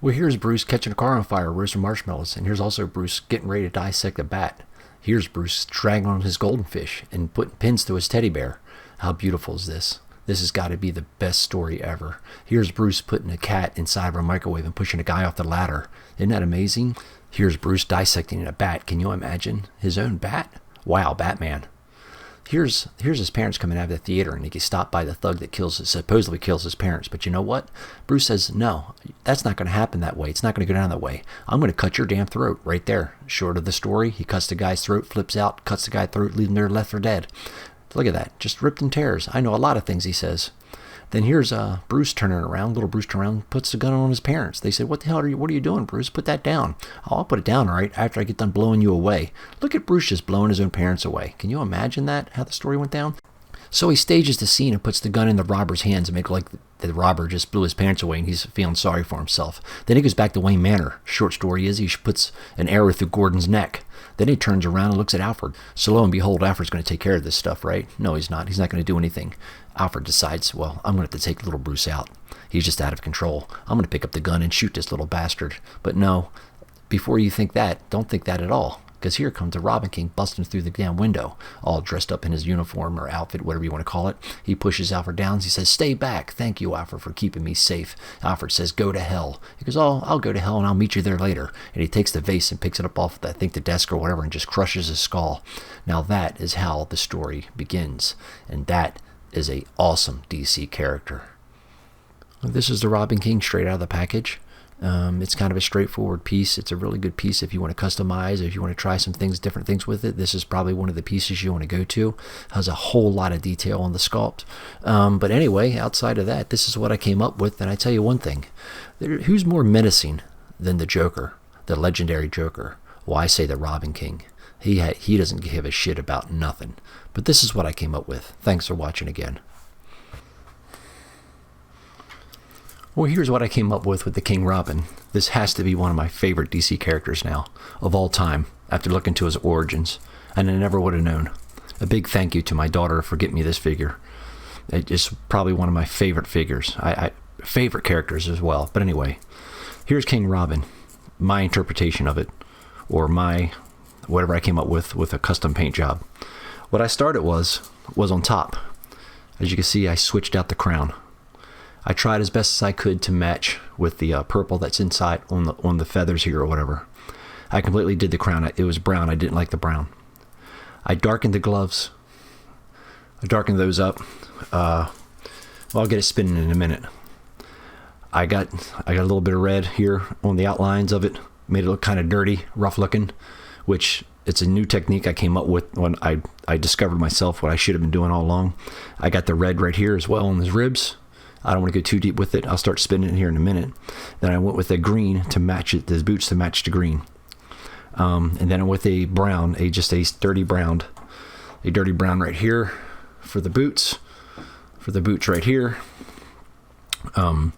Well, here's Bruce catching a car on fire, roasting marshmallows, and here's also Bruce getting ready to dissect a bat. Here's Bruce strangling his golden fish and putting pins to his teddy bear. How beautiful is this? This has got to be the best story ever. Here's Bruce putting a cat inside of a microwave and pushing a guy off the ladder. Isn't that amazing? Here's Bruce dissecting a bat. Can you imagine? His own bat? Wow, Batman. Here's his parents coming out of the theater, and he gets stopped by the thug that supposedly kills his parents. But you know what? Bruce says, no, that's not going to happen that way. It's not going to go down that way. I'm going to cut your damn throat right there. Short of the story, he cuts the guy's throat, flips out, cuts the guy's throat, leaving him there left for dead. Look at that. Just ripped in tears. I know a lot of things he says. Then here's Bruce turning around. Little Bruce turning around, puts the gun on his parents. They said, what the hell what are you doing, Bruce? Put that down. Oh, I'll put it down, all right, after I get done blowing you away. Look at Bruce just blowing his own parents away. Can you imagine that, how the story went down? So he stages the scene and puts the gun in the robber's hands and make it like the robber just blew his parents away and he's feeling sorry for himself. Then he goes back to Wayne Manor. Short story is he puts an arrow through Gordon's neck. Then he turns around and looks at Alfred. So lo and behold, Alfred's going to take care of this stuff, right? No, he's not. He's not going to do anything. Alfred decides, well, I'm going to have to take little Bruce out. He's just out of control. I'm going to pick up the gun and shoot this little bastard. But no, before you think that, don't think that at all. Because here comes the Robin King busting through the damn window, all dressed up in his uniform or outfit, whatever you want to call it. He pushes Alfred down. He says, stay back. Thank you, Alfred, for keeping me safe. Alfred says, go to hell. He goes, oh, I'll go to hell and I'll meet you there later. And he takes the vase and picks it up off, I think, the desk or whatever and just crushes his skull. Now that is how the story begins. And that is a awesome DC character. This is the Robin King straight out of the package. It's kind of a straightforward piece. It's a really good piece if you want to customize, if you want to try some things, different things with it. This is probably one of the pieces you want to go to. Has a whole lot of detail on the sculpt. But anyway, outside of that, this is what I came up with. And I tell you one thing, who's more menacing than the Joker, the legendary Joker? Well, I say the Robin King. He doesn't give a shit about nothing. But this is what I came up with. Thanks for watching again. Well, here's what I came up with the King Robin. This has to be one of my favorite DC characters now, of all time, after looking to his origins, and I never would have known. A big thank you to my daughter for getting me this figure. It's probably one of my favorite figures. Favorite characters as well. But anyway, here's King Robin, my interpretation of it, or my whatever I came up with a custom paint job. What I started was on top. As you can see, I switched out the crown. I tried as best as I could to match with the purple that's inside on the feathers here or whatever. I completely did the crown. It was brown. I didn't like the brown. I darkened the gloves. I darkened those up. Well, I'll get it spinning in a minute. I got a little bit of red here on the outlines of it. Made it look kind of dirty, rough looking, which it's a new technique I came up with when I discovered myself what I should have been doing all along. I got the red right here as well on his ribs. I don't want to go too deep with it. I'll start spinning it here in a minute. Then I went with a green to match it, the boots to match the green. And then with a brown, just a dirty brown right here for the boots right here. And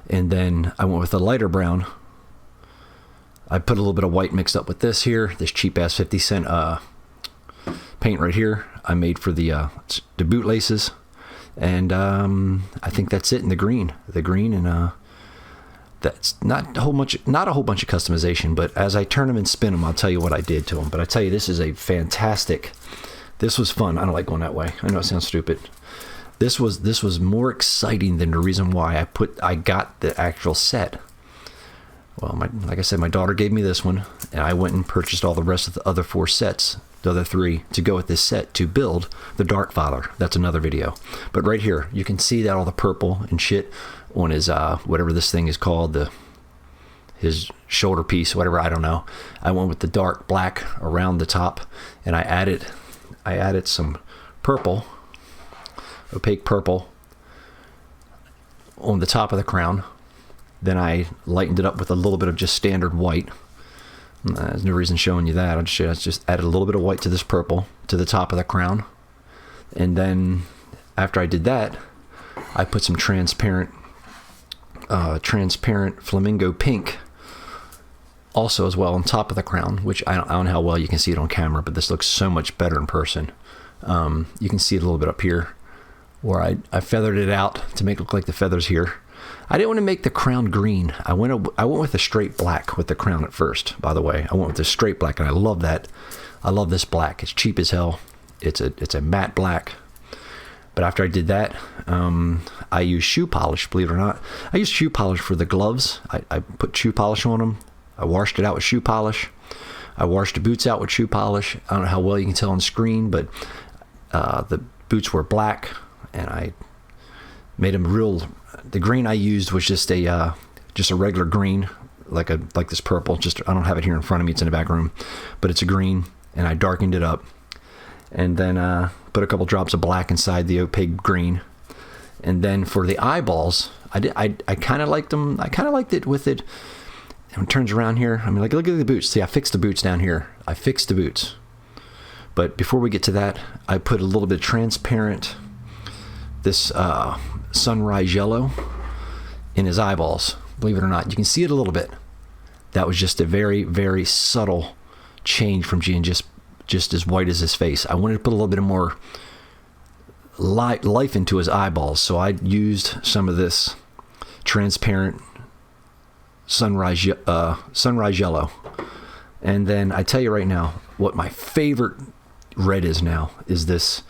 then I went with a lighter brown. I put a little bit of white mixed up with this here, this cheap ass 50-cent paint right here. I made for the boot laces. And I think that's it in the green, and that's not a whole bunch of customization. But as I turn them and spin them, I'll tell you what I did to them. But I tell you, this is a fantastic. This was fun. I don't like going that way. I know it sounds stupid. This was more exciting than the reason why I got the actual set. Well, like I said, my daughter gave me this one, and I went and purchased all the rest of the other 4 sets. The other 3 to go with this set to build the Dark Father. That's another video. But right here, you can see that all the purple and shit on his, whatever this thing is called, his shoulder piece, whatever, I don't know. I went with the dark black around the top, and I added some purple, opaque purple, on the top of the crown. Then I lightened it up with a little bit of just standard white. There's no reason showing you that. I just added a little bit of white to this purple to the top of the crown. And then after I did that, I put some transparent flamingo pink also as well on top of the crown, which I don't know how well you can see it on camera, but this looks so much better in person. You can see it a little bit up here where I feathered it out to make it look like the feathers here. I didn't want to make the crown green. I went with a straight black with the crown at first, by the way. I went with the straight black, and I love that. I love this black. It's cheap as hell. It's a matte black. But after I did that, I used shoe polish, believe it or not. I used shoe polish for the gloves. I put shoe polish on them. I washed it out with shoe polish. I washed the boots out with shoe polish. I don't know how well you can tell on screen, but the boots were black, and I made them real. The green I used was just a regular green, like this purple. Just I don't have it here in front of me. It's in the back room, but it's a green, and I darkened it up, and then put a couple drops of black inside the opaque green, and then for the eyeballs, I kind of liked them. I kind of liked it with it. And it turns around here. I mean, like, look at the boots. See, I fixed the boots down here. I fixed the boots. But before we get to that, I put a little bit of transparent, this sunrise yellow in his eyeballs. Believe it or not, you can see it a little bit. That was just a very, very subtle change from being just as white as his face. I wanted to put a little bit more life into his eyeballs, so I used some of this transparent sunrise yellow. And then I tell you right now, what my favorite red is now is this.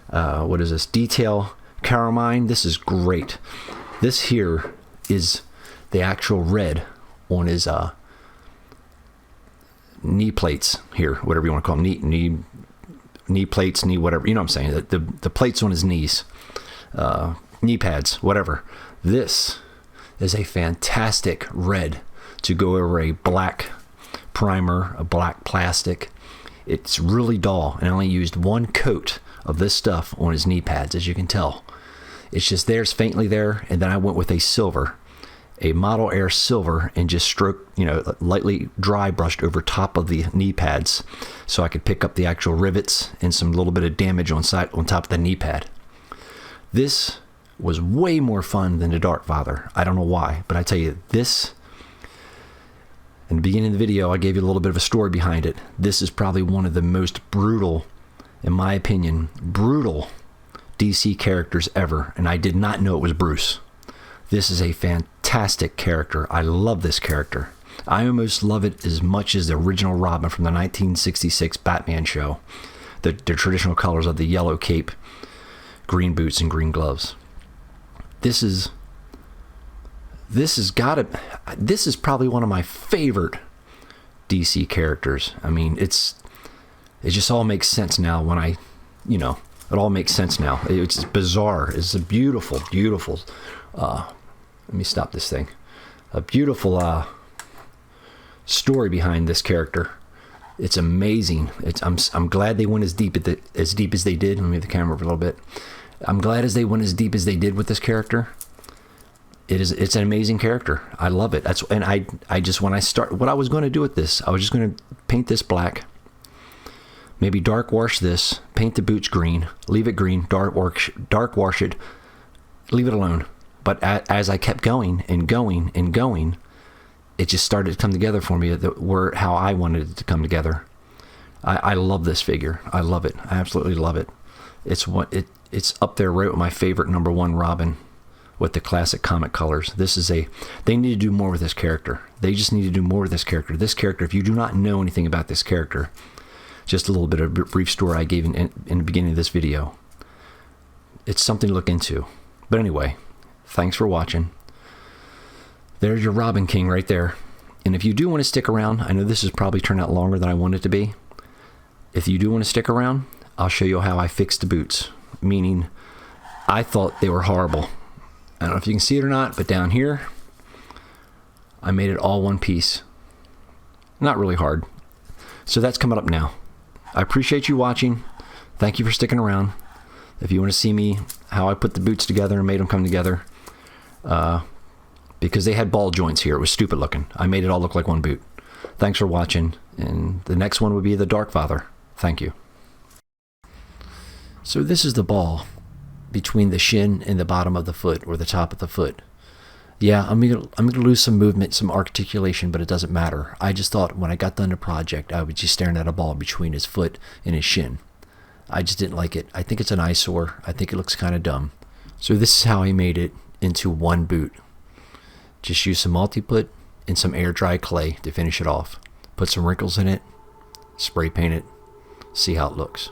What is this? Detail Carmine. This is great. This here is the actual red on his knee plates here, whatever you want to call them, knee plates, knee whatever, you know what I'm saying, the plates on his knees, knee pads, whatever. This is a fantastic red to go over a black primer, a black plastic. It's really dull, and I only used one coat of this stuff on his knee pads, as you can tell. It's just there, it's faintly there, and then I went with a silver, a Model Air silver, and just lightly dry brushed over top of the knee pads so I could pick up the actual rivets and some little bit of damage on top of the knee pad. This was way more fun than the Dark Father. I don't know why, but I tell you, this, in the beginning of the video, I gave you a little bit of a story behind it. This is probably one of the most brutal, in my opinion, brutal DC characters ever, and I did not know it was Bruce. This is a fantastic character. I love this character. I almost love it as much as the original Robin from the 1966 Batman show. The traditional colors of the yellow cape, green boots, and green gloves. This is probably one of my favorite DC characters. I mean, it just all makes sense now when it all makes sense now. It's bizarre. It's a beautiful, beautiful, let me stop this thing. A beautiful story behind this character. It's amazing. I'm glad they went as deep as they did. Let me move the camera over a little bit. I'm glad they went as deep as they did with this character. It's an amazing character. I love it. When what I was going to do with this, I was just going to paint this black, maybe dark wash this, paint the boots green, leave it green, dark wash it, leave it alone. But as I kept going and going and going, it just started to come together for me how I wanted it to come together. I love this figure. I love it. I absolutely love it. It's up there right with my favorite #1 Robin with the classic comic colors. They need to do more with this character. They just need to do more with this character. This character, if you do not know anything about this character, just a little bit of a brief story I gave in the beginning of this video. It's something to look into. But anyway, thanks for watching. There's your Robin King right there. And if you do want to stick around, I know this has probably turned out longer than I wanted it to be. If you do want to stick around, I'll show you how I fixed the boots. Meaning, I thought they were horrible. I don't know if you can see it or not, but down here, I made it all one piece. Not really hard. So that's coming up now. I appreciate you watching. Thank you for sticking around. If you want to see me, how I put the boots together and made them come together, because they had ball joints here. It was stupid looking. I made it all look like one boot. Thanks for watching, and the next one would be the Dark Father. Thank you. So this is the ball between the shin and the bottom of the foot, or the top of the foot. Yeah, I'm gonna lose some movement, some articulation, but it doesn't matter. I just thought when I got done the project, I was just staring at a ball between his foot and his shin. I just didn't like it. I think it's an eyesore. I think it looks kind of dumb. So this is how I made it into one boot. Just use some multi-put and some air dry clay to finish it off. Put some wrinkles in it, spray paint it, see how it looks.